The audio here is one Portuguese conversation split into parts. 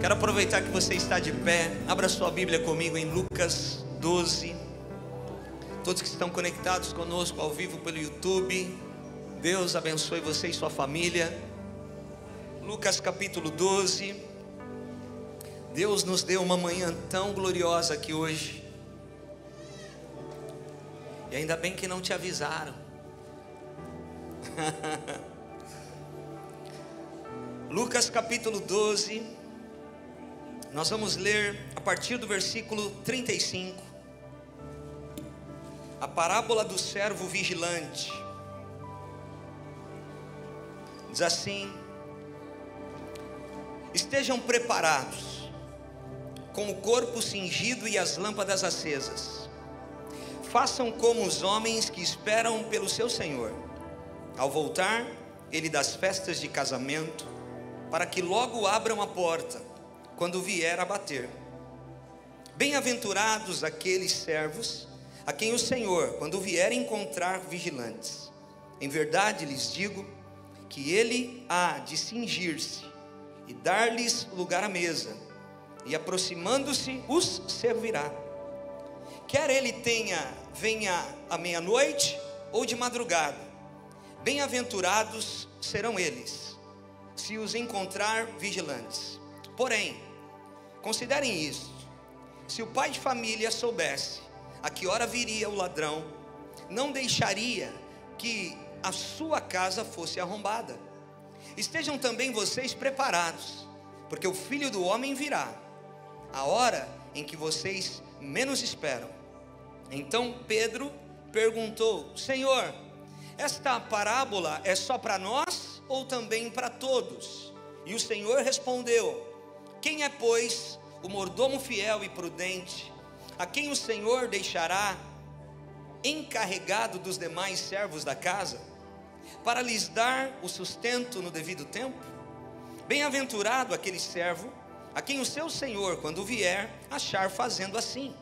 Quero aproveitar que você está de pé. Abra sua Bíblia comigo em Lucas 12. Todos que estão conectados conosco ao vivo pelo YouTube, Deus abençoe você e sua família. Lucas capítulo 12. Deus nos deu uma manhã tão gloriosa aqui hoje. E ainda bem que não te avisaram. Lucas capítulo 12. Nós vamos ler a partir do versículo 35. A parábola do servo vigilante. Diz assim: estejam preparados, com o corpo cingido e as lâmpadas acesas. Façam como os homens que esperam pelo seu Senhor, ao voltar ele das festas de casamento, para que logo abram a porta, quando vier a bater. Bem-aventurados aqueles servos, a quem o Senhor, quando vier encontrar vigilantes. Em verdade lhes digo, que ele há de cingir-se, e dar-lhes lugar à mesa, e aproximando-se os servirá. Quer ele venha à meia-noite, ou de madrugada, bem-aventurados serão eles, se os encontrar vigilantes. Porém, considerem isso: se o pai de família soubesse a que hora viria o ladrão, não deixaria que a sua casa fosse arrombada. Estejam também vocês preparados, porque o Filho do Homem virá, a hora em que vocês menos esperam. Então Pedro perguntou: Senhor, esta parábola é só para nós ou também para todos? E o Senhor respondeu: quem é, pois, o mordomo fiel e prudente, a quem o Senhor deixará encarregado dos demais servos da casa, para lhes dar o sustento no devido tempo? Bem-aventurado aquele servo, a quem o seu Senhor, quando vier, achar fazendo assim.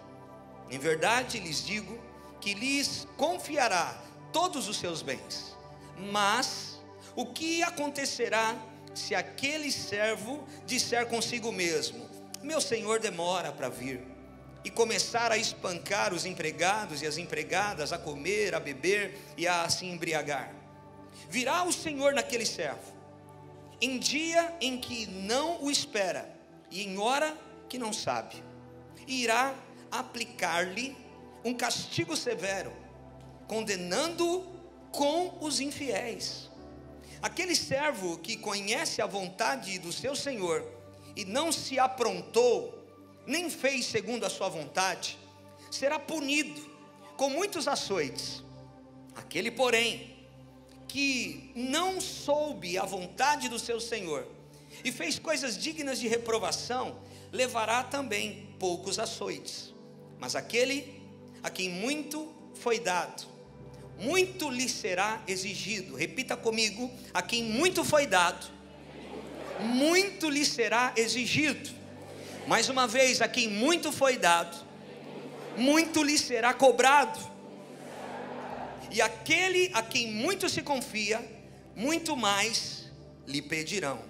Em verdade lhes digo, que lhes confiará todos os seus bens. Mas o que acontecerá se aquele servo disser consigo mesmo: meu senhor demora para vir, e começar a espancar os empregados e as empregadas, a comer, a beber e a se embriagar? Virá o Senhor naquele servo, em dia em que não o espera, e em hora que não sabe, e irá aplicar-lhe um castigo severo, condenando-o com os infiéis. Aquele servo que conhece a vontade do seu Senhor e não se aprontou, nem fez segundo a sua vontade, será punido com muitos açoites. Aquele, porém, que não soube a vontade do seu Senhor e fez coisas dignas de reprovação, levará também poucos açoites. Mas aquele a quem muito foi dado, muito lhe será exigido. Repita comigo: a quem muito foi dado, muito lhe será exigido. Mais uma vez: a quem muito foi dado, muito lhe será cobrado. E aquele a quem muito se confia, muito mais lhe pedirão.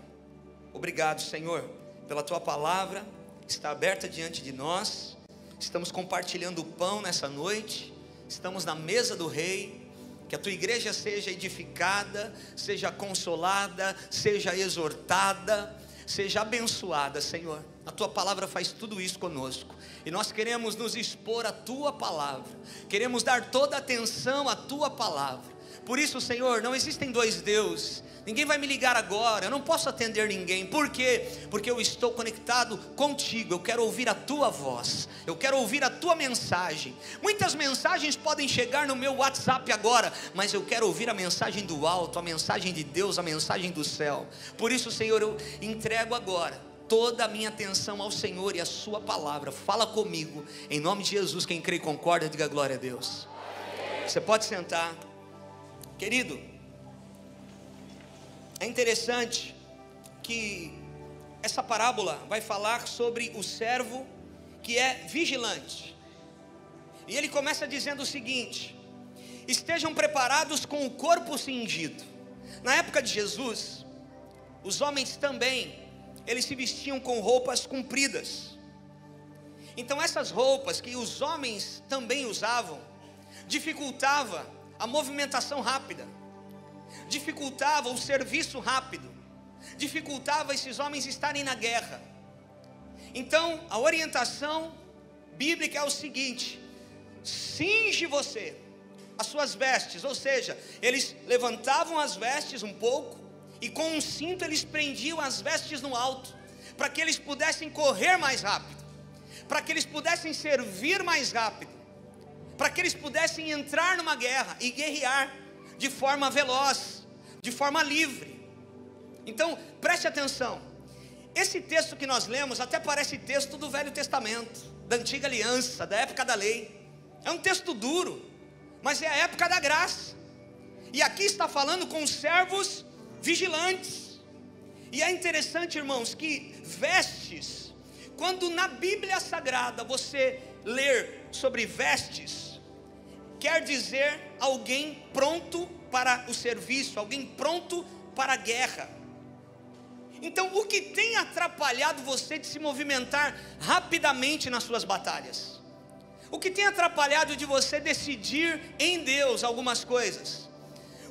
Obrigado, Senhor, pela tua palavra, está aberta diante de nós. Estamos compartilhando o pão nessa noite, estamos na mesa do Rei. Que a tua igreja seja edificada, seja consolada, seja exortada, seja abençoada, Senhor. A tua palavra faz tudo isso conosco, e nós queremos nos expor à tua palavra, queremos dar toda a atenção à tua palavra. Por isso, Senhor, não existem dois deuses. Ninguém vai me ligar agora, eu não posso atender ninguém. Por quê? Porque eu estou conectado contigo. Eu quero ouvir a tua voz, eu quero ouvir a tua mensagem. Muitas mensagens podem chegar no meu WhatsApp agora, mas eu quero ouvir a mensagem do alto, a mensagem de Deus, a mensagem do céu. Por isso, Senhor, eu entrego agora toda a minha atenção ao Senhor e a sua palavra. Fala comigo, em nome de Jesus. Quem crê e concorda, diga glória a Deus. Você pode sentar. Querido, é interessante que essa parábola vai falar sobre o servo que é vigilante. E ele começa dizendo o seguinte: estejam preparados com o corpo cingido. Na época de Jesus, os homens também eles se vestiam com roupas compridas. Então essas roupas que os homens também usavam, dificultava a movimentação rápida, dificultava o serviço rápido, dificultava esses homens estarem na guerra. Então a orientação bíblica é o seguinte: cinge você as suas vestes, ou seja, eles levantavam as vestes um pouco, e com um cinto eles prendiam as vestes no alto, para que eles pudessem correr mais rápido, para que eles pudessem servir mais rápido, para que eles pudessem entrar numa guerra e guerrear de forma veloz, de forma livre. Então preste atenção, esse texto que nós lemos até parece texto do Velho Testamento, da Antiga Aliança, da época da lei. É um texto duro, mas é a época da graça. E aqui está falando com os servos vigilantes. E é interessante, irmãos, que vestes, quando na Bíblia Sagrada você ler sobre vestes, quer dizer alguém pronto para o serviço, alguém pronto para a guerra. Então o que tem atrapalhado você de se movimentar rapidamente nas suas batalhas? O que tem atrapalhado de você decidir em Deus algumas coisas?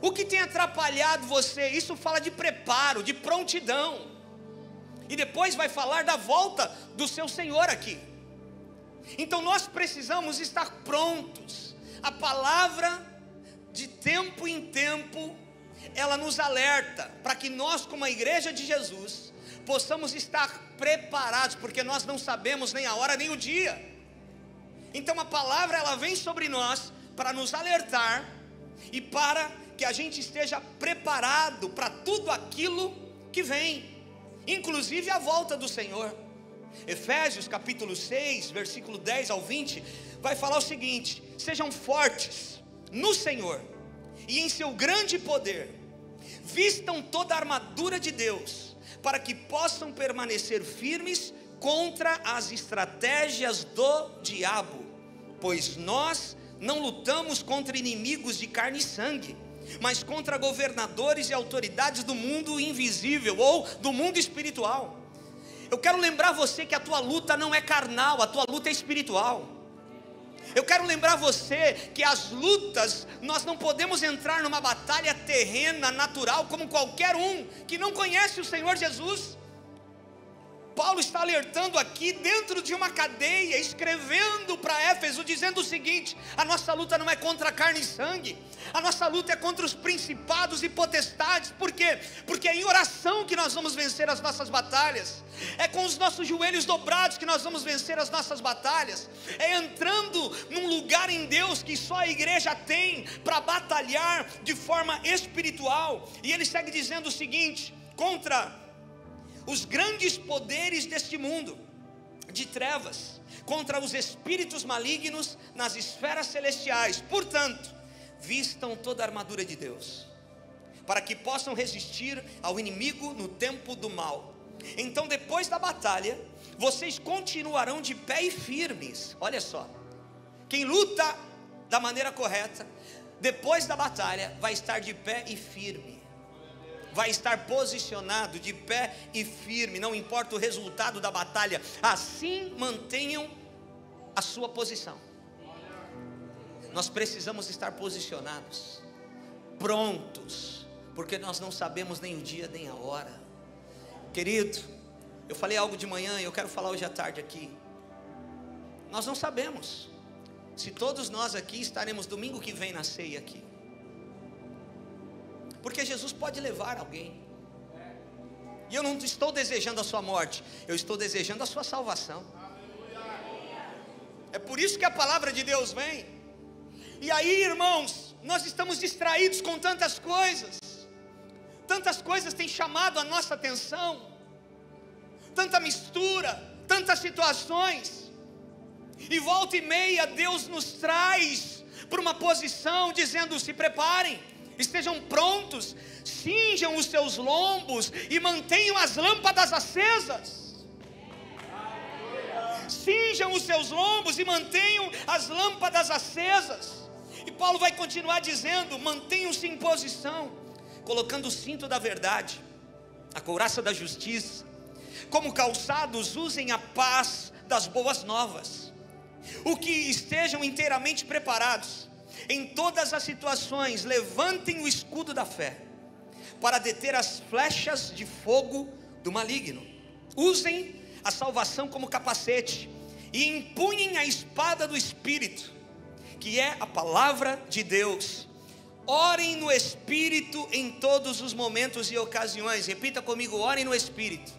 O que tem atrapalhado você? Isso fala de preparo, de prontidão. E depois vai falar da volta do seu Senhor aqui. Então nós precisamos estar prontos. A palavra de tempo em tempo, ela nos alerta para que nós, como a igreja de Jesus, possamos estar preparados, porque nós não sabemos nem a hora nem o dia. Então a palavra, ela vem sobre nós para nos alertar e para que a gente esteja preparado para tudo aquilo que vem, inclusive a volta do Senhor. Efésios capítulo 6, versículo 10 ao 20, vai falar o seguinte: sejam fortes no Senhor e em seu grande poder, vistam toda a armadura de Deus, para que possam permanecer firmes contra as estratégias do diabo, pois nós não lutamos contra inimigos de carne e sangue, mas contra governadores e autoridades do mundo invisível, ou do mundo espiritual. Eu quero lembrar você que a tua luta não é carnal, a tua luta é espiritual. Eu quero lembrar você que as lutas, nós não podemos entrar numa batalha terrena, natural, como qualquer um que não conhece o Senhor Jesus. Paulo está alertando aqui dentro de uma cadeia, escrevendo para Éfeso, dizendo o seguinte: a nossa luta não é contra carne e sangue, a nossa luta é contra os principados e potestades. Por quê? Porque é em oração que nós vamos vencer as nossas batalhas, é com os nossos joelhos dobrados que nós vamos vencer as nossas batalhas, é entrando num lugar em Deus que só a igreja tem para batalhar de forma espiritual. E ele segue dizendo o seguinte: contra os grandes poderes deste mundo de trevas, contra os espíritos malignos nas esferas celestiais. Portanto, vistam toda a armadura de Deus, para que possam resistir ao inimigo no tempo do mal. Então depois da batalha, vocês continuarão de pé e firmes. Olha só, quem luta da maneira correta, depois da batalha, vai estar de pé e firme, vai estar posicionado de pé e firme, não importa o resultado da batalha. Assim mantenham a sua posição. Nós precisamos estar posicionados, prontos, porque nós não sabemos nem o dia nem a hora. Querido, eu falei algo de manhã e eu quero falar hoje à tarde aqui. Nós não sabemos se todos nós aqui estaremos domingo que vem na ceia aqui, porque Jesus pode levar alguém. E eu não estou desejando a sua morte, eu estou desejando a sua salvação. É por isso que a palavra de Deus vem. E aí, irmãos, nós estamos distraídos com tantas coisas têm chamado a nossa atenção, tanta mistura, tantas situações, e volta e meia Deus nos traz para uma posição dizendo: se preparem, estejam prontos, cinjam os seus lombos e mantenham as lâmpadas acesas. Cinjam os seus lombos e mantenham as lâmpadas acesas. E Paulo vai continuar dizendo: mantenham-se em posição, colocando o cinto da verdade, a couraça da justiça, como calçados, usem a paz das boas novas. O que estejam inteiramente preparados. Em todas as situações, levantem o escudo da fé, para deter as flechas de fogo do maligno. Usem a salvação como capacete, e empunhem a espada do Espírito, que é a palavra de Deus. Orem no Espírito em todos os momentos e ocasiões. Repita comigo: orem no Espírito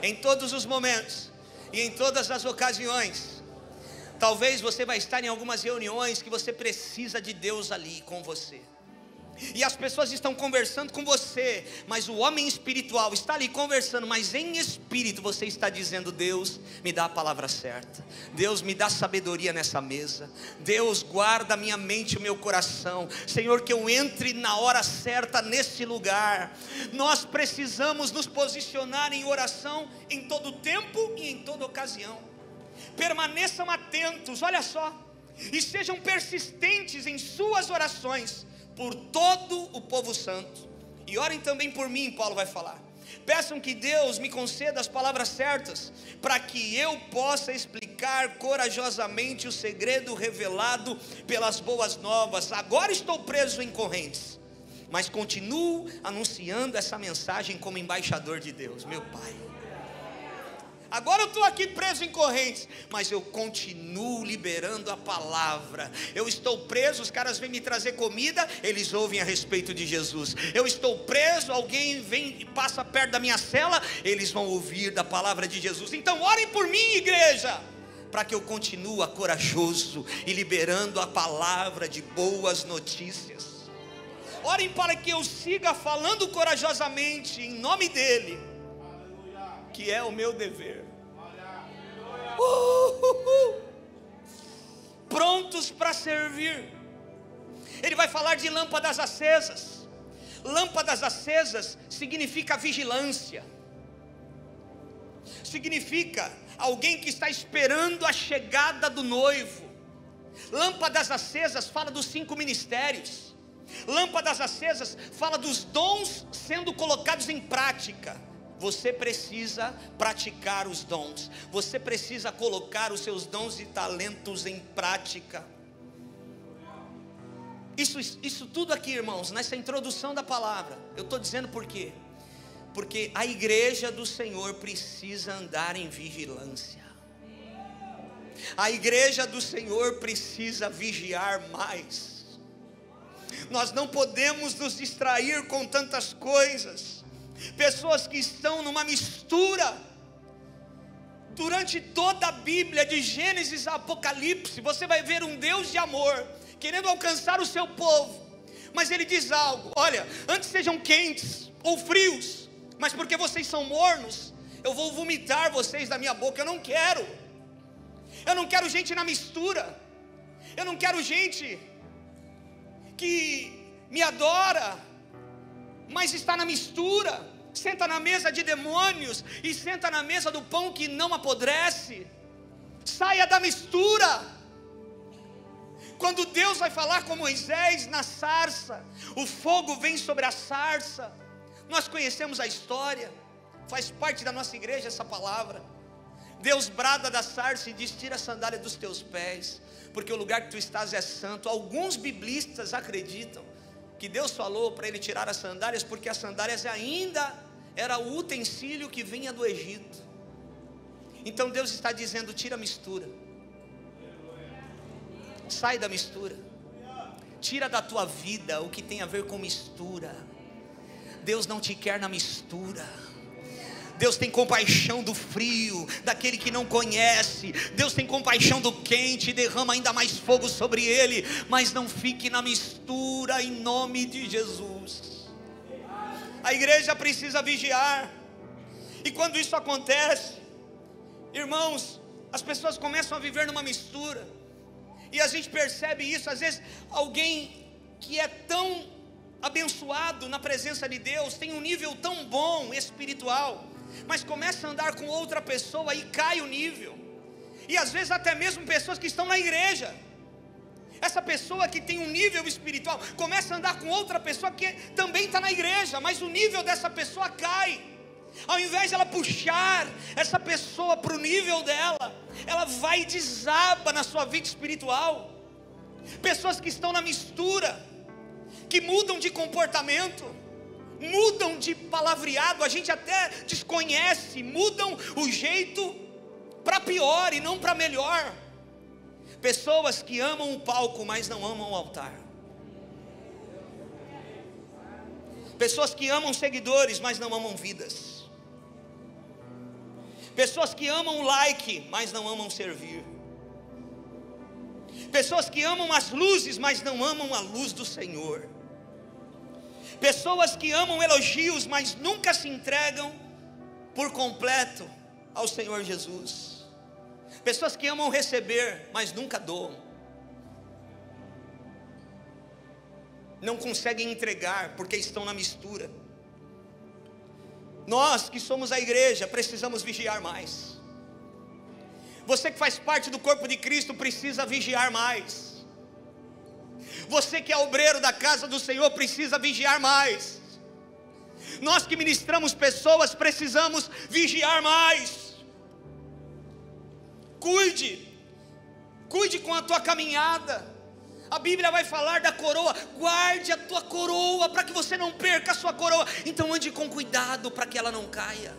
em todos os momentos e em todas as ocasiões. Talvez você vai estar em algumas reuniões que você precisa de Deus ali com você, e as pessoas estão conversando com você, mas o homem espiritual está ali conversando, mas em espírito você está dizendo: Deus, me dá a palavra certa, Deus, me dá sabedoria nessa mesa, Deus, guarda a minha mente e o meu coração, Senhor, que eu entre na hora certa nesse lugar. Nós precisamos nos posicionar em oração em todo tempo e em toda ocasião. Permaneçam atentos, olha só, e sejam persistentes em suas orações por todo o povo santo, e orem também por mim. Paulo vai falar: peçam que Deus me conceda as palavras certas, para que eu possa explicar corajosamente o segredo revelado pelas boas novas. Agora estou preso em correntes, mas continuo anunciando essa mensagem como embaixador de Deus. Meu Pai, agora eu estou aqui preso em correntes, mas eu continuo liberando a palavra. Eu estou preso, os caras vêm me trazer comida, eles ouvem a respeito de Jesus. Eu estou preso, alguém vem e passa perto da minha cela, eles vão ouvir da palavra de Jesus. Então orem por mim, igreja, para que eu continue corajoso e liberando a palavra de boas notícias. Orem para que eu siga falando corajosamente em nome dele, que é o meu dever. Prontos para servir. Ele vai falar de lâmpadas acesas. Lâmpadas acesas significa vigilância, significa alguém que está esperando a chegada do noivo. Lâmpadas acesas fala dos 5 ministérios. Lâmpadas acesas fala dos dons sendo colocados em prática. Você precisa praticar os dons, você precisa colocar os seus dons e talentos em prática. Isso tudo aqui, irmãos, nessa introdução da palavra, eu estou dizendo por quê? Porque a igreja do Senhor precisa andar em vigilância. A igreja do Senhor precisa vigiar mais. Nós não podemos nos distrair com tantas coisas. Pessoas que estão numa mistura. Durante toda a Bíblia, de Gênesis a Apocalipse, você vai ver um Deus de amor querendo alcançar o seu povo, mas ele diz algo: olha, antes sejam quentes ou frios, mas porque vocês são mornos, eu vou vomitar vocês da minha boca. Eu não quero gente na mistura. Eu não quero gente que me adora, mas está na mistura, senta na mesa de demônios e senta na mesa do pão que não apodrece. Saia da mistura. Quando Deus vai falar com Moisés na sarça, o fogo vem sobre a sarça. Nós conhecemos a história, faz parte da nossa igreja essa palavra. Deus brada da sarça e diz: tira a sandália dos teus pés, porque o lugar que tu estás é santo. Alguns biblistas acreditam que Deus falou para ele tirar as sandálias, porque as sandálias ainda era o utensílio que vinha do Egito. Então Deus está dizendo: tira a mistura, sai da mistura, tira da tua vida o que tem a ver com mistura. Deus não te quer na mistura. Deus tem compaixão do frio, daquele que não conhece. Deus tem compaixão do quente e derrama ainda mais fogo sobre ele. Mas não fique na mistura, em nome de Jesus. A igreja precisa vigiar. E quando isso acontece, irmãos, as pessoas começam a viver numa mistura. E a gente percebe isso. Às vezes alguém que é tão abençoado na presença de Deus, tem um nível tão bom espiritual, mas começa a andar com outra pessoa e cai o nível. E às vezes até mesmo pessoas que estão na igreja, essa pessoa que tem um nível espiritual começa a andar com outra pessoa que também está na igreja, mas o nível dessa pessoa cai. Ao invés de ela puxar essa pessoa para o nível dela, ela vai e desaba na sua vida espiritual. Pessoas que estão na mistura, que mudam de comportamento, mudam de palavreado, a gente até desconhece, mudam o jeito para pior e não para melhor. Pessoas que amam o palco, mas não amam o altar. Pessoas que amam seguidores, mas não amam vidas. Pessoas que amam o like, mas não amam servir. Pessoas que amam as luzes, mas não amam a luz do Senhor. Pessoas que amam elogios, mas nunca se entregam por completo ao Senhor Jesus. Pessoas que amam receber, mas nunca doam. Não conseguem entregar porque estão na mistura. Nós que somos a igreja precisamos vigiar mais. Você que faz parte do corpo de Cristo precisa vigiar mais. Você que é obreiro da casa do Senhor precisa vigiar mais. Nós que ministramos pessoas precisamos vigiar mais. Cuide com a tua caminhada. A Bíblia vai falar da coroa. Guarde a tua coroa para que você não perca a sua coroa. Então ande com cuidado para que ela não caia.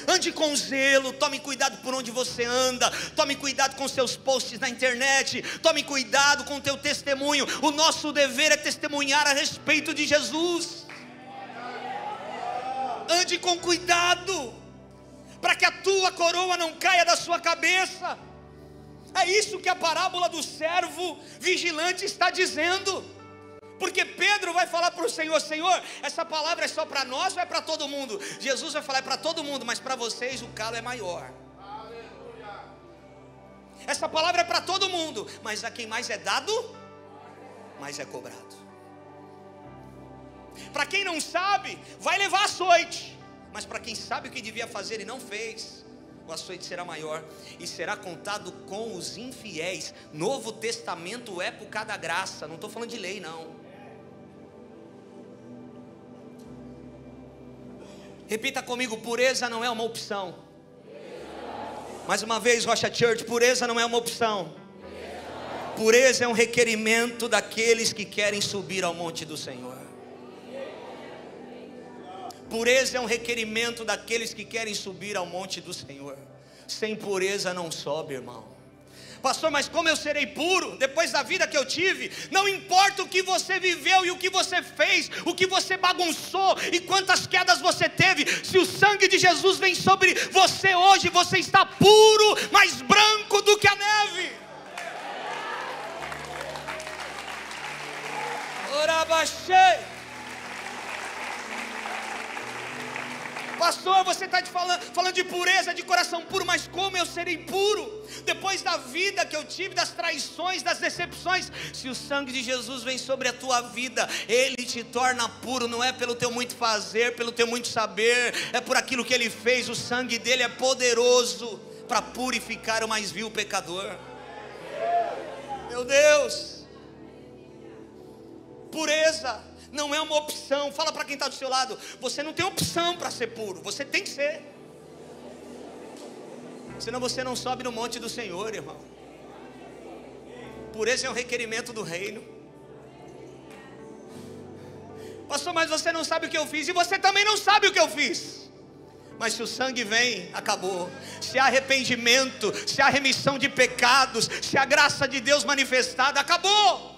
Ande com zelo, tome cuidado por onde você anda. Tome cuidado com seus posts na internet. Tome cuidado com o teu testemunho. O nosso dever é testemunhar a respeito de Jesus. Ande com cuidado para que a tua coroa não caia da sua cabeça. É isso que a parábola do servo vigilante está dizendo. Porque Pedro vai falar para o Senhor: Senhor, essa palavra é só para nós ou é para todo mundo? Jesus vai falar: é para todo mundo, mas para vocês o calo é maior. Aleluia. Essa palavra é para todo mundo, mas a quem mais é dado, mais é cobrado. Para quem não sabe, vai levar açoite. Mas para quem sabe o que devia fazer e não fez, o açoite será maior e será contado com os infiéis. Novo Testamento, época da graça. Não estou falando de lei, não. Repita comigo: pureza não é uma opção. Mais uma vez, Rocha Church: pureza não é uma opção. Pureza é um requerimento daqueles que querem subir ao monte do Senhor. Pureza é um requerimento daqueles que querem subir ao monte do Senhor. Sem pureza não sobe, irmão. Pastor, mas como eu serei puro depois da vida que eu tive? Não importa o que você viveu e o que você fez, o que você bagunçou e quantas quedas você teve. Se o sangue de Jesus vem sobre você hoje, você está puro, mais branco do que a neve. Orabaxei. Pastor, você está falando de pureza, de coração puro, mas como eu serei puro depois da vida que eu tive, das traições, das decepções? Se o sangue de Jesus vem sobre a tua vida, Ele te torna puro. Não é pelo teu muito fazer, pelo teu muito saber, é por aquilo que Ele fez. O sangue dele é poderoso para purificar o mais vil pecador. Meu Deus, pureza não é uma opção. Fala para quem está do seu lado: você não tem opção para ser puro, você tem que ser. Senão você não sobe no monte do Senhor, irmão. Pureza é um requerimento do reino. Pastor, mas você não sabe o que eu fiz. E você também não sabe o que eu fiz. Mas se o sangue vem, acabou. Se há arrependimento, se há remissão de pecados, se há graça de Deus manifestada, acabou.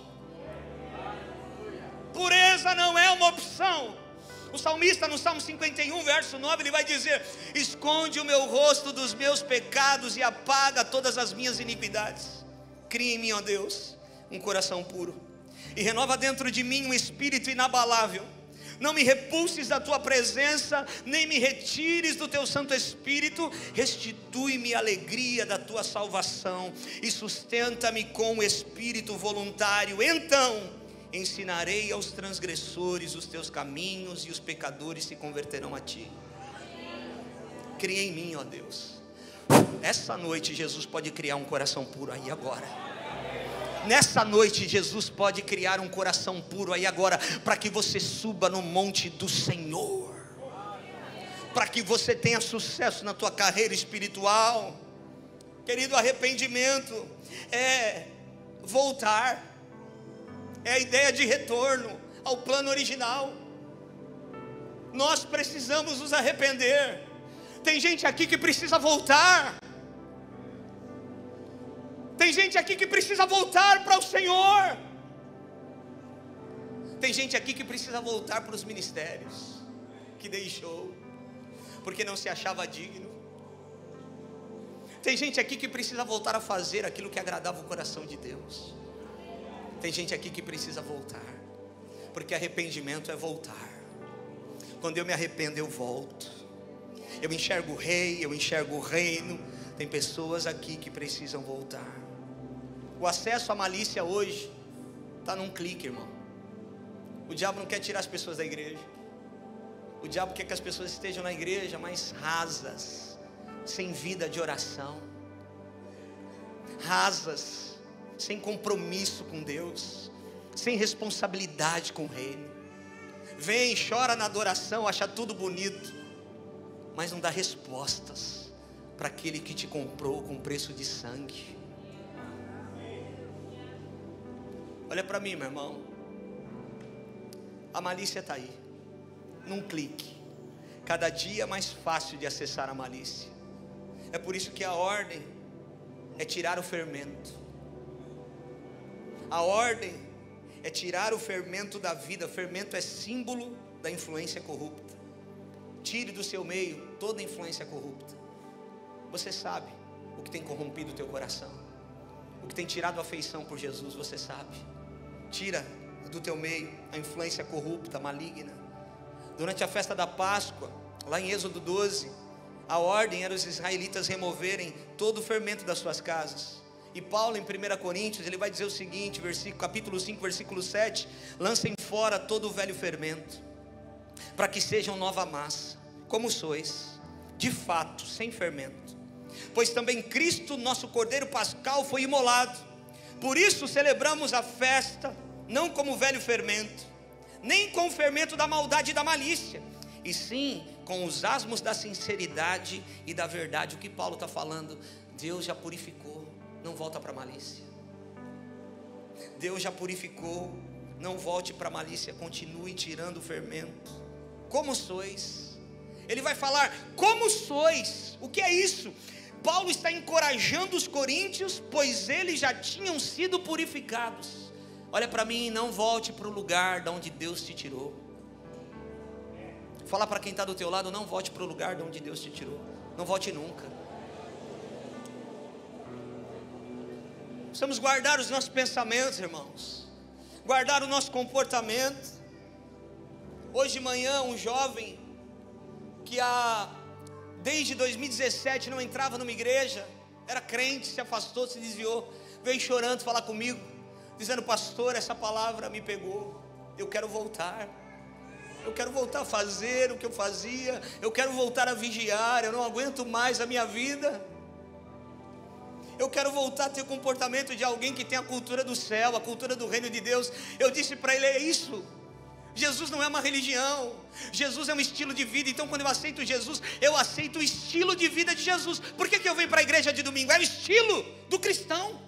Pureza não é uma opção. O salmista no Salmo 51, verso 9, ele vai dizer: esconde o meu rosto dos meus pecados e apaga todas as minhas iniquidades. Cria em mim, ó Deus, um coração puro e renova dentro de mim um espírito inabalável. Não me repulses da tua presença, nem me retires do teu Santo Espírito. Restitui-me a alegria da tua salvação e sustenta-me com o espírito voluntário. Então ensinarei aos transgressores os teus caminhos e os pecadores se converterão a ti. Cria em mim, ó Deus. Essa noite Jesus pode criar um coração puro aí agora. Nessa noite Jesus pode criar um coração puro aí agora, para que você suba no monte do Senhor, para que você tenha sucesso na tua carreira espiritual. Querido, arrependimento é voltar, é a ideia de retorno ao plano original. Nós precisamos nos arrepender. Tem gente aqui que precisa voltar. Tem gente aqui que precisa voltar para o Senhor. Tem gente aqui que precisa voltar para os ministérios que deixou, porque não se achava digno. Tem gente aqui que precisa voltar a fazer aquilo que agradava o coração de Deus. Tem gente aqui que precisa voltar, porque arrependimento é voltar. Quando eu me arrependo, eu volto. Eu enxergo o rei, eu enxergo o reino. Tem pessoas aqui que precisam voltar. O acesso à malícia hoje está num clique, irmão. O diabo não quer tirar as pessoas da igreja. O diabo quer que as pessoas estejam na igreja, mas rasas, sem vida de oração, rasas, sem compromisso com Deus, sem responsabilidade com o reino. Vem, chora na adoração, acha tudo bonito, mas não dá respostas para aquele que te comprou com preço de sangue. Olha para mim, meu irmão. A malícia está aí, num clique. Cada dia mais fácil de acessar a malícia. É por isso que a ordem é tirar o fermento. A ordem é tirar o fermento da vida. Fermento é símbolo da influência corrupta. Tire do seu meio toda influência corrupta. Você sabe o que tem corrompido o teu coração, o que tem tirado a afeição por Jesus, você sabe. Tira do teu meio a influência corrupta, maligna. Durante a festa da Páscoa, lá em Êxodo 12, a ordem era os israelitas removerem todo o fermento das suas casas. E Paulo em 1 Coríntios, ele vai dizer o seguinte, capítulo 5, versículo 7: lancem fora todo o velho fermento, para que sejam nova massa, como sois, de fato, sem fermento. Pois também Cristo, nosso Cordeiro Pascal, foi imolado. Por isso celebramos a festa, não como velho fermento, nem com o fermento da maldade e da malícia, e sim com os asmos da sinceridade e da verdade. O que Paulo está falando? Deus já purificou, não volta para a malícia. Deus já purificou, não volte para a malícia, continue tirando o fermento. Como sois? Ele vai falar, como sois? O que é isso? Paulo está encorajando os coríntios, pois eles já tinham sido purificados. Olha para mim, não volte para o lugar de onde Deus te tirou. Fala para quem está do teu lado, não volte para o lugar de onde Deus te tirou. Não volte nunca. Precisamos guardar os nossos pensamentos, irmãos, guardar o nosso comportamento. Hoje de manhã, um jovem que desde 2017 não entrava numa igreja, era crente, se afastou, se desviou, veio chorando falar comigo, dizendo: pastor, essa palavra me pegou, eu quero voltar a fazer o que eu fazia, eu quero voltar a vigiar, eu não aguento mais a minha vida, eu quero voltar a ter o comportamento de alguém que tem a cultura do céu, a cultura do reino de Deus. Eu disse para ele: é isso. Jesus não é uma religião, Jesus é um estilo de vida. Então quando eu aceito Jesus, eu aceito o estilo de vida de Jesus. Por que eu venho para a igreja de domingo? É o estilo do cristão.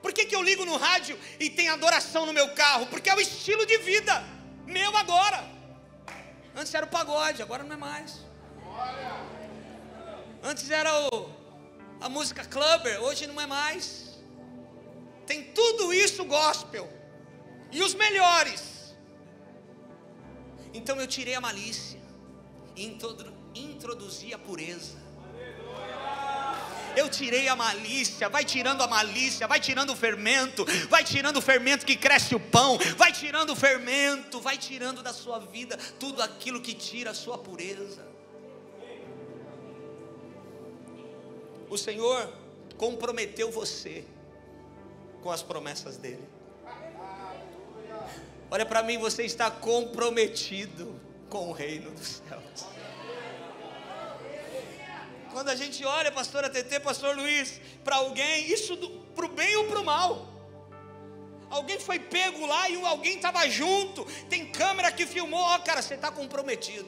Por que eu ligo no rádio e tem adoração no meu carro? Porque é o estilo de vida meu agora. Antes era o pagode, agora não é mais. Antes era a música clubber, hoje não é mais. Tem tudo isso gospel, e os melhores. Então eu tirei a malícia e introduzi a pureza. Eu tirei a malícia, vai tirando a malícia, vai tirando o fermento, vai tirando o fermento que cresce o pão, vai tirando o fermento, vai tirando da sua vida tudo aquilo que tira a sua pureza. O Senhor comprometeu você com as promessas dele. Olha para mim, você está comprometido com o reino dos céus. Quando a gente olha, pastora TT, pastor Luiz, para alguém, isso para o bem ou para o mal. Alguém foi pego lá e alguém estava junto, tem câmera que filmou, ó cara, você está comprometido.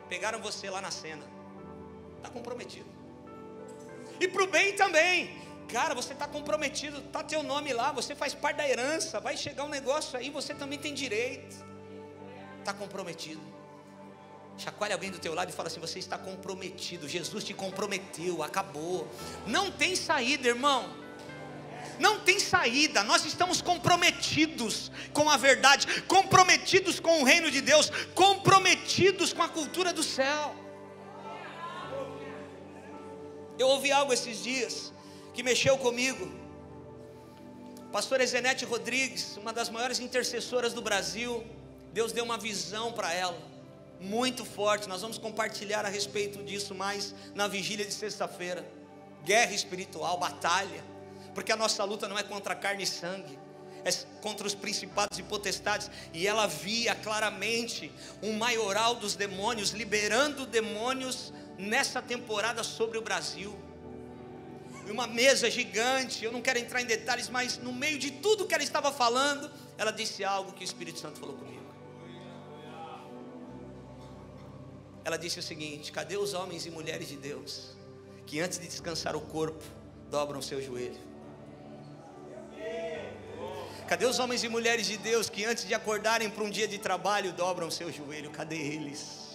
Pegaram você lá na cena. Está comprometido. E para o bem também. Cara, você está comprometido, está teu nome lá, você faz parte da herança, vai chegar um negócio aí, você também tem direito. Está comprometido. Chacoalhe alguém do teu lado e fala assim: você está comprometido, Jesus te comprometeu, acabou. Não tem saída, irmão. Não tem saída. Nós estamos comprometidos com a verdade, comprometidos com o reino de Deus, comprometidos com a cultura do céu. Eu ouvi algo esses dias que mexeu comigo. Pastor Ezenete Rodrigues, uma das maiores intercessoras do Brasil, Deus deu uma visão para ela, muito forte. Nós vamos compartilhar a respeito disso mais na vigília de sexta-feira. Guerra espiritual, batalha, porque a nossa luta não é contra carne e sangue, é contra os principados e potestades. E ela via claramente um maioral dos demônios, liberando demônios nessa temporada sobre o Brasil. Uma mesa gigante, eu não quero entrar em detalhes, mas no meio de tudo que ela estava falando, ela disse algo que o Espírito Santo falou comigo. Ela disse o seguinte: cadê os homens e mulheres de Deus que antes de descansar o corpo dobram o seu joelho? Cadê os homens e mulheres de Deus que antes de acordarem para um dia de trabalho dobram o seu joelho? Cadê eles?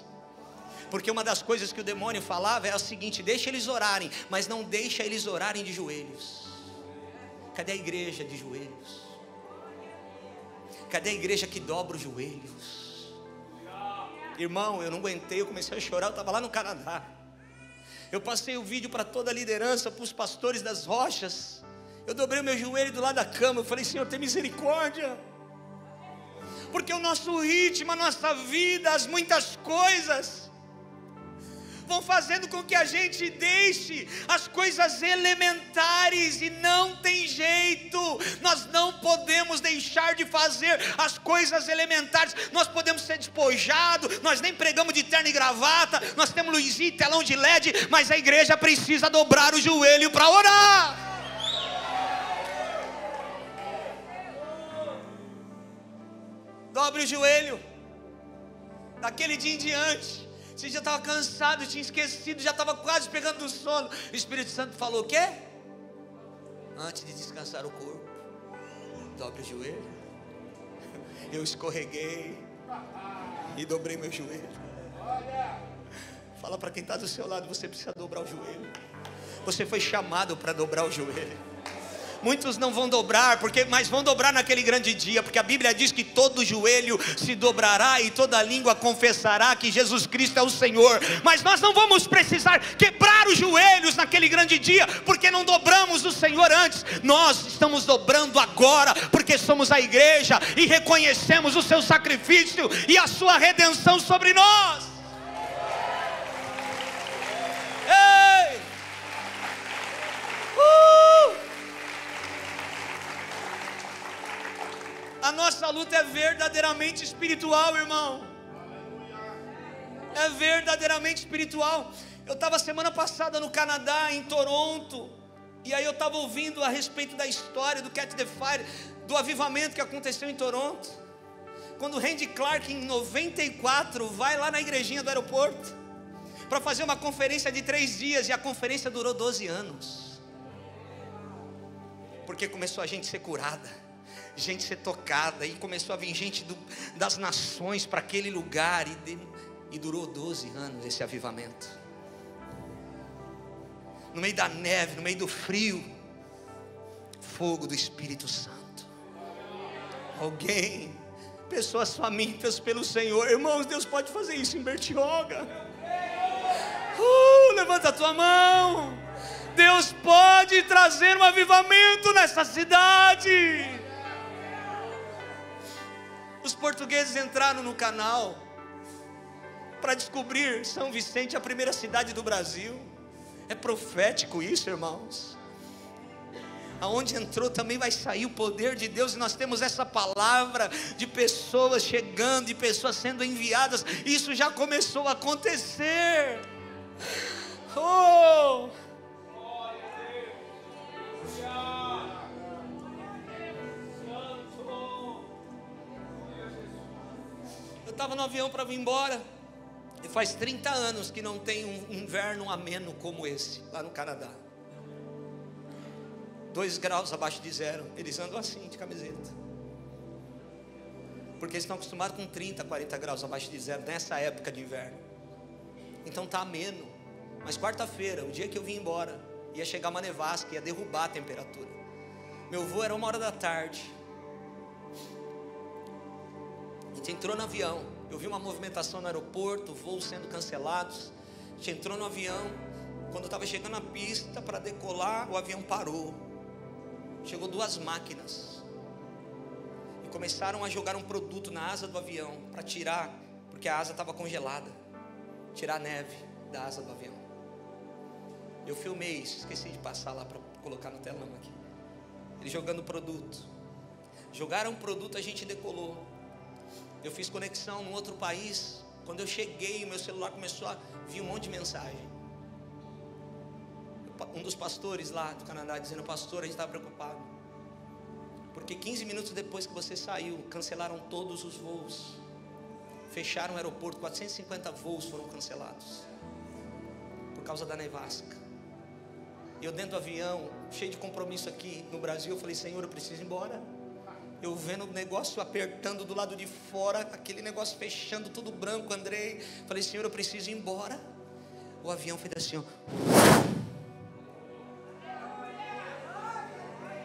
Porque uma das coisas que o demônio falava é o seguinte: deixa eles orarem, mas não deixa eles orarem de joelhos. Cadê a igreja de joelhos? Cadê a igreja que dobra os joelhos? Irmão, eu não aguentei, eu comecei a chorar. Eu estava lá no Canadá, eu passei o vídeo para toda a liderança, para os pastores das rochas. Eu dobrei o meu joelho do lado da cama, eu falei: Senhor, tem misericórdia. Porque o nosso ritmo, a nossa vida, as muitas coisas vão fazendo com que a gente deixe as coisas elementares, e não tem jeito. Nós não podemos deixar de fazer as coisas elementares. Nós podemos ser despojados, nós nem pregamos de terno e gravata, nós temos luzinha e telão de LED, mas a igreja precisa dobrar o joelho para orar. Dobre o joelho. Daquele dia em diante, você já estava cansado, tinha esquecido, já estava quase pegando o sono. O Espírito Santo falou: o quê? Antes de descansar o corpo, dobre o joelho. Eu escorreguei e dobrei meu joelho. Fala para quem está do seu lado: você precisa dobrar o joelho. Você foi chamado para dobrar o joelho. Muitos não vão dobrar, mas vão dobrar naquele grande dia, porque a Bíblia diz que todo joelho se dobrará e toda língua confessará que Jesus Cristo é o Senhor. Mas nós não vamos precisar quebrar os joelhos naquele grande dia, porque não dobramos o Senhor antes. Nós estamos dobrando agora, porque somos a igreja e reconhecemos o seu sacrifício e a sua redenção sobre nós. Ei! A nossa luta é verdadeiramente espiritual, irmão. É verdadeiramente espiritual. Eu estava semana passada no Canadá, em Toronto, e aí eu estava ouvindo a respeito da história do Catch the Fire, do avivamento que aconteceu em Toronto. Quando o Randy Clark, em 94, vai lá na igrejinha do aeroporto para fazer uma conferência de 3 dias, e a conferência durou 12 anos. Porque começou a gente ser curada, gente ser tocada, e começou a vir gente das nações para aquele lugar, e durou 12 anos esse avivamento. No meio da neve, no meio do frio, fogo do Espírito Santo. Alguém, pessoas famintas pelo Senhor. Irmãos, Deus pode fazer isso em Bertioga. Levanta a tua mão. Deus pode trazer um avivamento nessa cidade. Os portugueses entraram no canal para descobrir São Vicente, a primeira cidade do Brasil. É profético isso, irmãos. Aonde entrou também vai sair o poder de Deus, e nós temos essa palavra de pessoas chegando, de pessoas sendo enviadas. Isso já começou a acontecer. Eu estava no avião para vir embora. E faz 30 anos que não tem um inverno ameno como esse, lá no Canadá. 2 graus abaixo de zero. Eles andam assim, de camiseta. Porque eles estão acostumados com 30, 40 graus abaixo de zero, nessa época de inverno. Então está ameno. Mas quarta-feira, o dia que eu vim embora, ia chegar uma nevasca, ia derrubar a temperatura. Meu voo era 1h da tarde. A gente entrou no avião. Eu vi uma movimentação no aeroporto, voos sendo cancelados. A gente entrou no avião. Quando eu estava chegando na pista para decolar, o avião parou. Chegou 2 máquinas. E começaram a jogar um produto na asa do avião para tirar, porque a asa estava congelada. Tirar a neve da asa do avião. Eu filmei isso, esqueci de passar lá para colocar no telão aqui. Eles jogando produto. Jogaram o produto, a gente decolou. Eu fiz conexão num outro país. Quando eu cheguei, o meu celular começou a vir um monte de mensagem. Um dos pastores lá do Canadá dizendo: pastor, a gente estava preocupado, porque 15 minutos depois que você saiu, cancelaram todos os voos. Fecharam o aeroporto, 450 voos foram cancelados por causa da nevasca. E eu dentro do avião, cheio de compromisso aqui no Brasil, eu falei: Senhor, eu preciso ir embora. Eu vendo o negócio apertando do lado de fora, aquele negócio fechando, tudo branco, Andrei. Falei: Senhor, eu preciso ir embora. O avião fez assim, ó.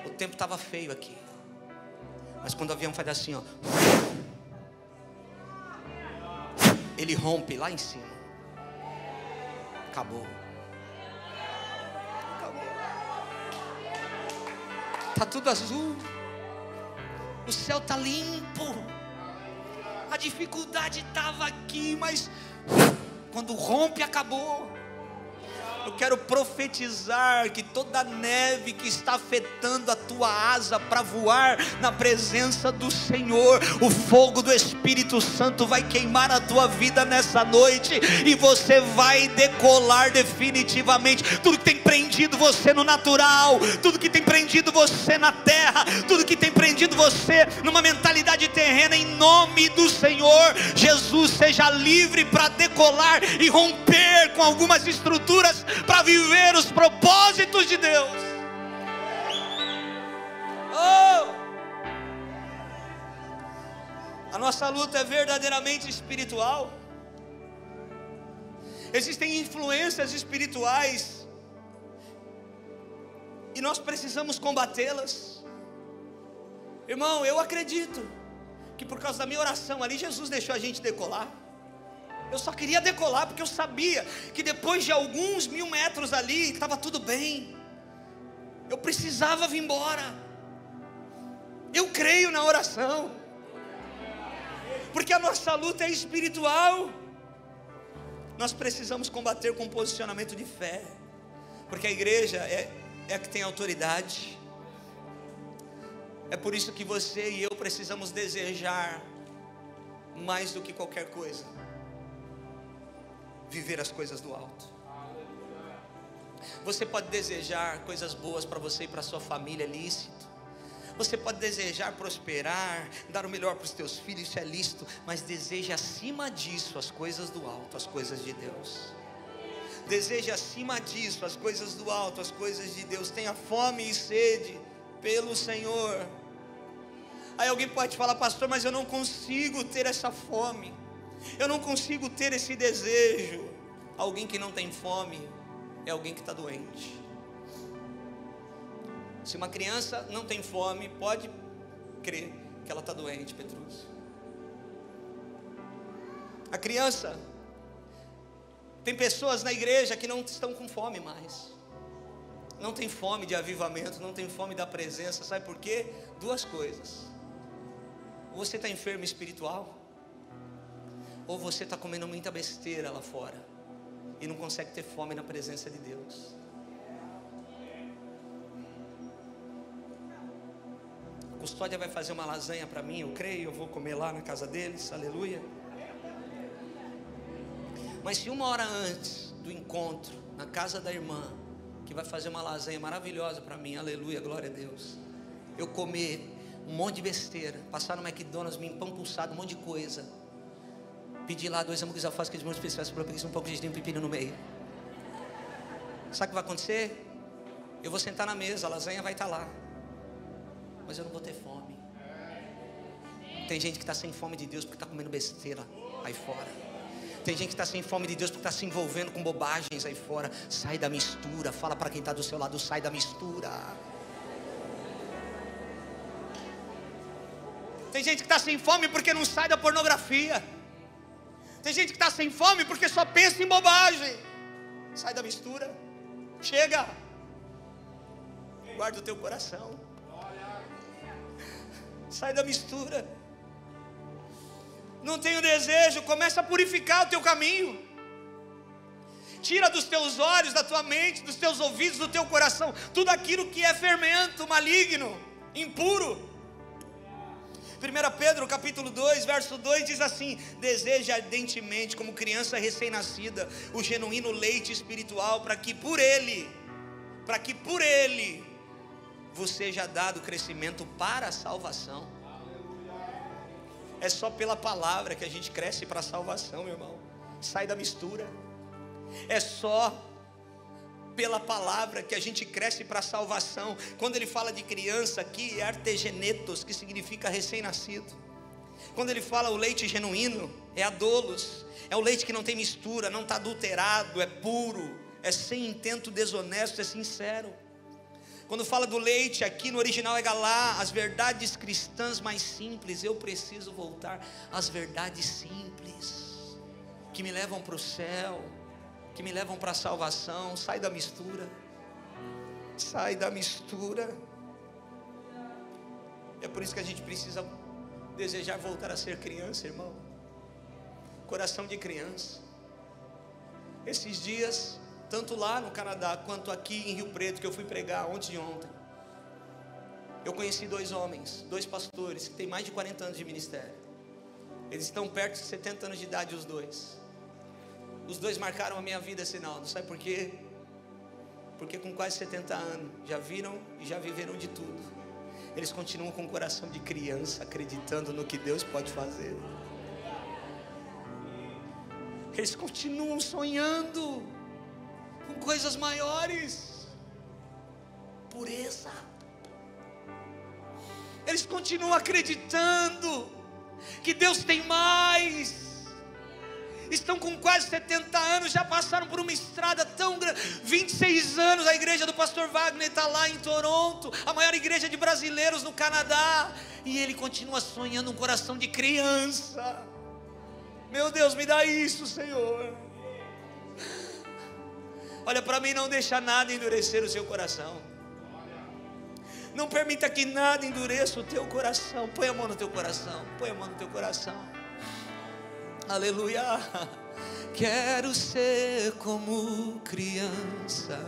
O tempo estava feio aqui. Mas quando o avião faz assim, ó, ele rompe lá em cima. Acabou. Tá tudo azul. O céu tá limpo. A dificuldade estava aqui, mas quando rompe, acabou. Eu quero profetizar que toda a neve que está afetando a tua asa para voar na presença do Senhor, o fogo do Espírito Santo vai queimar a tua vida nessa noite, e você vai decolar definitivamente. Tudo que tem prendido você no natural, tudo que tem prendido você na terra, tudo que tem prendido você numa mentalidade terrena, em nome do Senhor Jesus, seja livre para decolar e romper com algumas estruturas para viver os propósitos de Deus. Oh! A nossa luta é verdadeiramente espiritual. Existem influências espirituais e nós precisamos combatê-las. Irmão, eu acredito que por causa da minha oração ali, Jesus deixou a gente decolar. Eu só queria decolar porque eu sabia que depois de alguns 1000 metros ali estava tudo bem. Eu precisava vir embora. Eu creio na oração, porque a nossa luta é espiritual. Nós precisamos combater com posicionamento de fé, porque a igreja é a que tem autoridade. É por isso que você e eu precisamos desejar mais do que qualquer coisa viver as coisas do alto. Você pode desejar coisas boas para você e para sua família, é lícito. Você pode desejar prosperar, dar o melhor para os teus filhos, isso é lícito. Mas deseje acima disso as coisas do alto, as coisas de Deus. Deseje acima disso as coisas do alto, as coisas de Deus. Tenha fome e sede pelo Senhor. Aí alguém pode falar: pastor, mas eu não consigo ter essa fome, eu não consigo ter esse desejo. Alguém que não tem fome é alguém que está doente. Se uma criança não tem fome, pode crer que ela está doente, Petrus. A criança, tem pessoas na igreja que não estão com fome mais. Não tem fome de avivamento, não tem fome da presença. Sabe por quê? 2 coisas. Ou você está enfermo espiritual, ou você está comendo muita besteira lá fora e não consegue ter fome na presença de Deus. A custódia vai fazer uma lasanha para mim, eu creio, eu vou comer lá na casa deles, aleluia. Mas se 1 hora antes do encontro, na casa da irmã, que vai fazer uma lasanha maravilhosa para mim, aleluia, glória a Deus, eu comer um monte de besteira, passar no McDonald's, me pão pulsado, um monte de coisa, Pedir lá 2 hambúrgueres alface que de molho especial para um pouco de pepino no meio. Sabe o que vai acontecer? Eu vou sentar na mesa, a lasanha vai estar lá, mas eu não vou ter fome. Tem gente que está sem fome de Deus porque está comendo besteira aí fora. Tem gente que está sem fome de Deus porque está se envolvendo com bobagens aí fora. Sai da mistura. Fala para quem está do seu lado, sai da mistura. Tem gente que está sem fome porque não sai da pornografia. Tem gente que está sem fome porque só pensa em bobagem. Sai da mistura. Chega. Guarda o teu coração. Sai da mistura. Não tenho desejo, começa a purificar o teu caminho. Tira dos teus olhos, da tua mente, dos teus ouvidos, do teu coração, tudo aquilo que é fermento, maligno, impuro. 1 Pedro capítulo 2, verso 2 diz assim: deseja ardentemente, como criança recém-nascida, o genuíno leite espiritual, para que por ele vos seja dado crescimento para a salvação. É só pela palavra que a gente cresce para a salvação, meu irmão. Sai da mistura. É só pela palavra que a gente cresce para a salvação. Quando ele fala de criança aqui, é artegenetos, que significa recém-nascido. Quando ele fala o leite genuíno, é adolos. É o leite que não tem mistura, não está adulterado, é puro, é sem intento desonesto, é sincero. Quando fala do leite, aqui no original é galá, as verdades cristãs mais simples. Eu preciso voltar às verdades simples, que me levam para o céu, que me levam para a salvação. Sai da mistura. Sai da mistura. É por isso que a gente precisa desejar voltar a ser criança, irmão. Coração de criança. Esses dias, tanto lá no Canadá, quanto aqui em Rio Preto, que eu fui pregar ontem e ontem, eu conheci 2 homens, 2 pastores, que têm mais de 40 anos de ministério. Eles estão perto de 70 anos de idade, os dois. Os dois marcaram a minha vida, Sinaldo. Sabe por quê? Porque com quase 70 anos, já viram e já viveram de tudo. Eles continuam com o coração de criança, acreditando no que Deus pode fazer. Eles continuam sonhando com coisas maiores. Pureza. Eles continuam acreditando que Deus tem mais. Estão com quase 70 anos, já passaram por uma estrada tão grande. 26 anos, a igreja do pastor Wagner está lá em Toronto, a maior igreja de brasileiros no Canadá. E ele continua sonhando um coração de criança. Meu Deus, me dá isso, Senhor. Olha para mim, não deixa nada endurecer o seu coração. Não permita que nada endureça o teu coração. Põe a mão no teu coração. Põe a mão no teu coração. Aleluia. Quero ser como criança,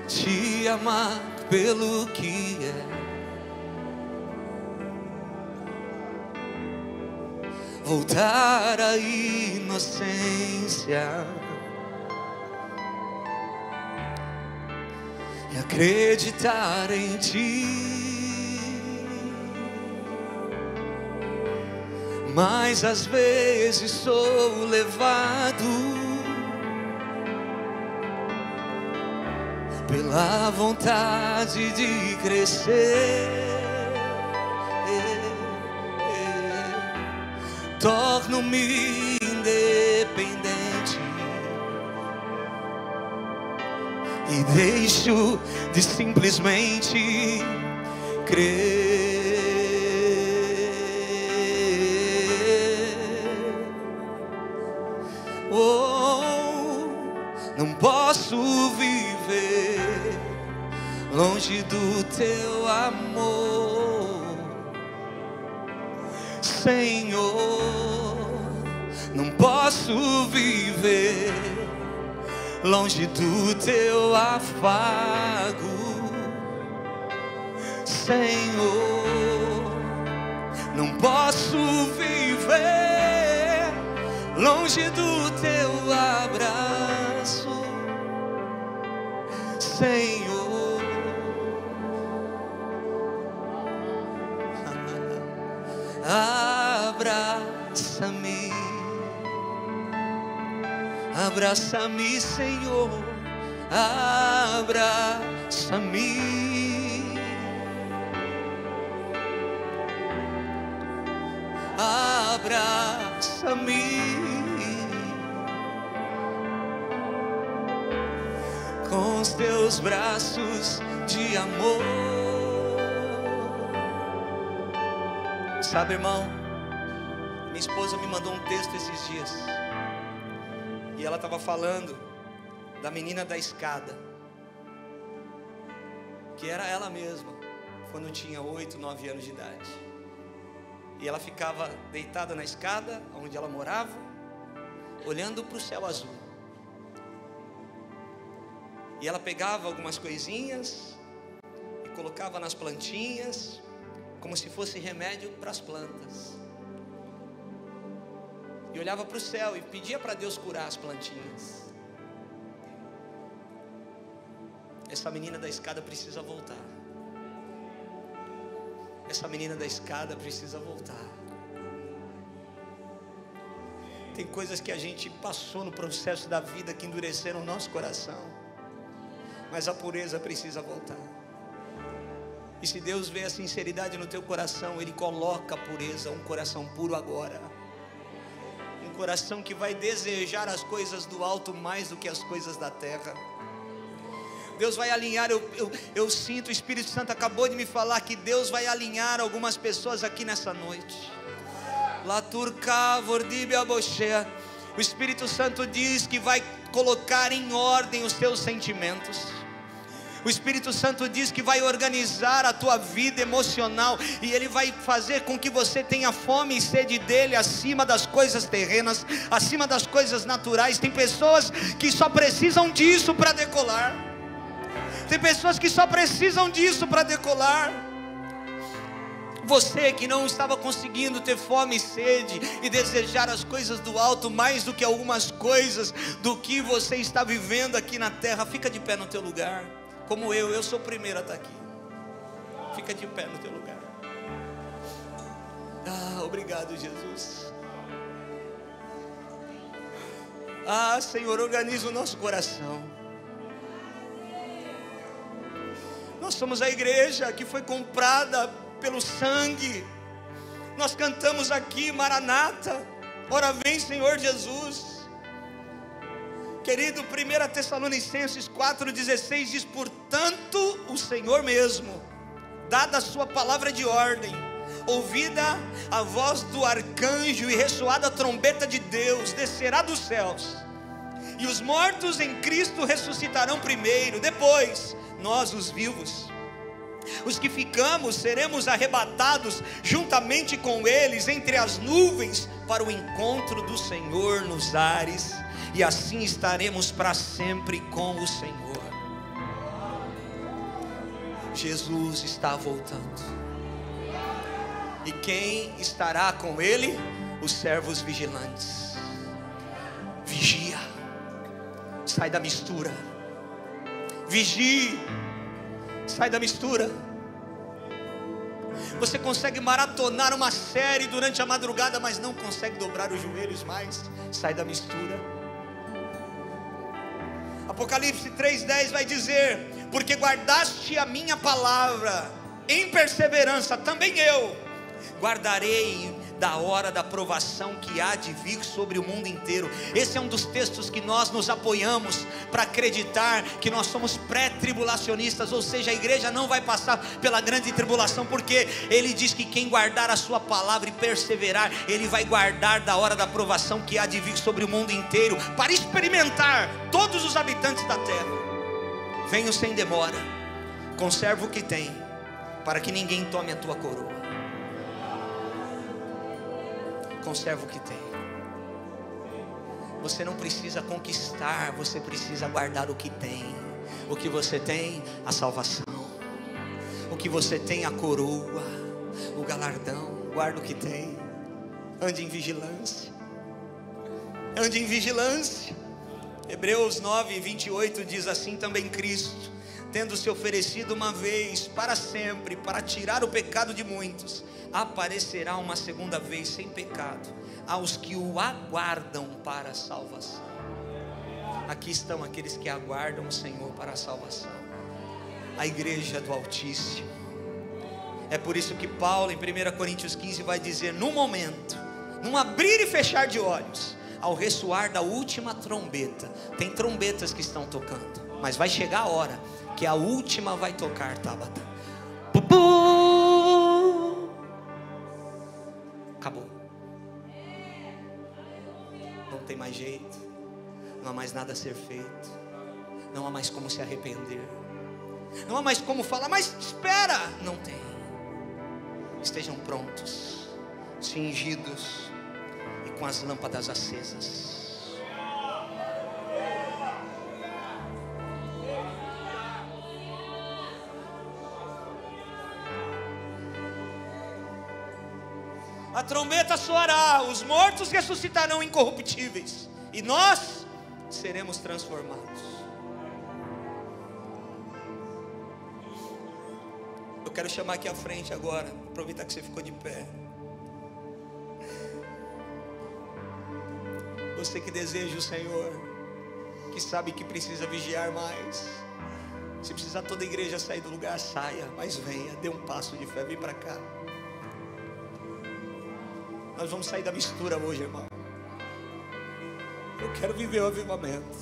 te amar pelo que é, voltar à inocência e acreditar em ti. Mas às vezes sou levado pela vontade de crescer, torno-me independente e deixo de simplesmente crer. Não posso viver longe do teu amor, Senhor. Não posso viver longe do teu afago, Senhor. Não posso viver longe do teu abraço, Senhor. Abraça-me, Senhor, abraça-me. Abraça-me com os teus braços de amor. Sabe, irmão, minha esposa me mandou um texto esses dias, e ela estava falando da menina da escada, que era ela mesma, quando tinha 8, 9 anos de idade. E ela ficava deitada na escada, onde ela morava, olhando para o céu azul. E ela pegava algumas coisinhas e colocava nas plantinhas, como se fosse remédio para as plantas. E olhava para o céu e pedia para Deus curar as plantinhas. Essa menina da escada precisa voltar. Essa menina da escada precisa voltar. Tem coisas que a gente passou no processo da vida que endureceram o nosso coração, mas a pureza precisa voltar. E se Deus vê a sinceridade no teu coração, Ele coloca a pureza, um coração puro agora. Um coração que vai desejar as coisas do alto mais do que as coisas da terra. Deus vai alinhar, eu sinto, o Espírito Santo acabou de me falar que Deus vai alinhar algumas pessoas aqui nessa noite. O Espírito Santo diz que vai colocar em ordem os teus sentimentos. O Espírito Santo diz que vai organizar a tua vida emocional, e Ele vai fazer com que você tenha fome e sede dEle, acima das coisas terrenas, acima das coisas naturais. Tem pessoas que só precisam disso para decolar. Tem pessoas que só precisam disso para decolar. Você que não estava conseguindo ter fome e sede e desejar as coisas do alto mais do que algumas coisas do que você está vivendo aqui na terra, fica de pé no teu lugar. Como eu sou o primeiro a estar aqui. Fica de pé no teu lugar. Obrigado, Jesus. Senhor, organiza o nosso coração. Nós somos a igreja que foi comprada pelo sangue. Nós cantamos aqui, Maranata, ora vem, Senhor Jesus. Querido, 1 Tessalonicenses 4,16 diz: portanto, o Senhor mesmo, dada a sua palavra de ordem, ouvida a voz do arcanjo e ressoada a trombeta de Deus, descerá dos céus, e os mortos em Cristo ressuscitarão primeiro. Depois, nós, os vivos, os que ficamos, seremos arrebatados juntamente com eles entre as nuvens para o encontro do Senhor nos ares, e assim estaremos para sempre com o Senhor. Jesus está voltando, e quem estará com Ele? Os servos vigilantes. Vigia, sai da mistura. Vigie, sai da mistura. Você consegue maratonar uma série durante a madrugada, mas não consegue dobrar os joelhos mais. Sai da mistura. Apocalipse 3,10 vai dizer: porque guardaste a minha palavra em perseverança, também eu guardarei da hora da provação que há de vir sobre o mundo inteiro. Esse é um dos textos que nós nos apoiamos para acreditar que nós somos pré-tribulacionistas, ou seja, a igreja não vai passar pela grande tribulação, porque ele diz que quem guardar a sua palavra e perseverar, ele vai guardar da hora da provação que há de vir sobre o mundo inteiro, para experimentar todos os habitantes da terra. Venho sem demora, conserva o que tem, para que ninguém tome a tua coroa. Conserva o que tem. Você não precisa conquistar, você precisa guardar o que tem. O que você tem? A salvação. O que você tem? A coroa, o galardão. Guarda o que tem. Ande em vigilância. Ande em vigilância. Hebreus 9:28 diz assim: também Cristo, tendo se oferecido uma vez para sempre para tirar o pecado de muitos, aparecerá uma segunda vez sem pecado aos que o aguardam para a salvação. Aqui estão aqueles que aguardam o Senhor para a salvação, a igreja do Altíssimo. É por isso que Paulo em 1 Coríntios 15 vai dizer: no momento, num abrir e fechar de olhos, ao ressoar da última trombeta. Tem trombetas que estão tocando, mas vai chegar a hora que a última vai tocar, Tabata. Acabou. Não tem mais jeito. Não há mais nada a ser feito. Não há mais como se arrepender. Não há mais como falar, mas espera. Não tem. Estejam prontos, cingidos e com as lâmpadas acesas. A trombeta soará, os mortos ressuscitarão incorruptíveis, e nós seremos transformados. Eu quero chamar aqui à frente agora, aproveitar que você ficou de pé. Você que deseja o Senhor, que sabe que precisa vigiar mais. Se precisar toda a igreja sair do lugar, saia, mas venha, dê um passo de fé, vem para cá. Nós vamos sair da mistura hoje, irmão. Eu quero viver o avivamento.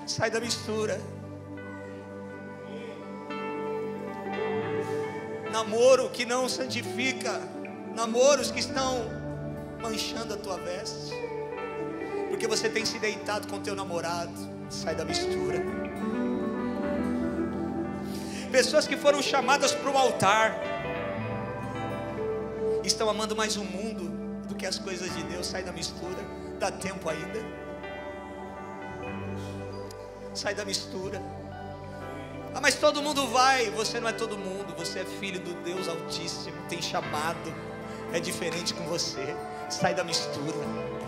Sai da mistura. Namoro que não santifica, namoros que estão manchando a tua veste, porque você tem se deitado com teu namorado. Sai da mistura. Pessoas que foram chamadas para o altar estão amando mais o mundo do que as coisas de Deus. Sai da mistura, dá tempo ainda. Sai da mistura. Ah, mas todo mundo vai. Você não é todo mundo, você é filho do Deus Altíssimo, tem chamado, é diferente com você. Sai da mistura.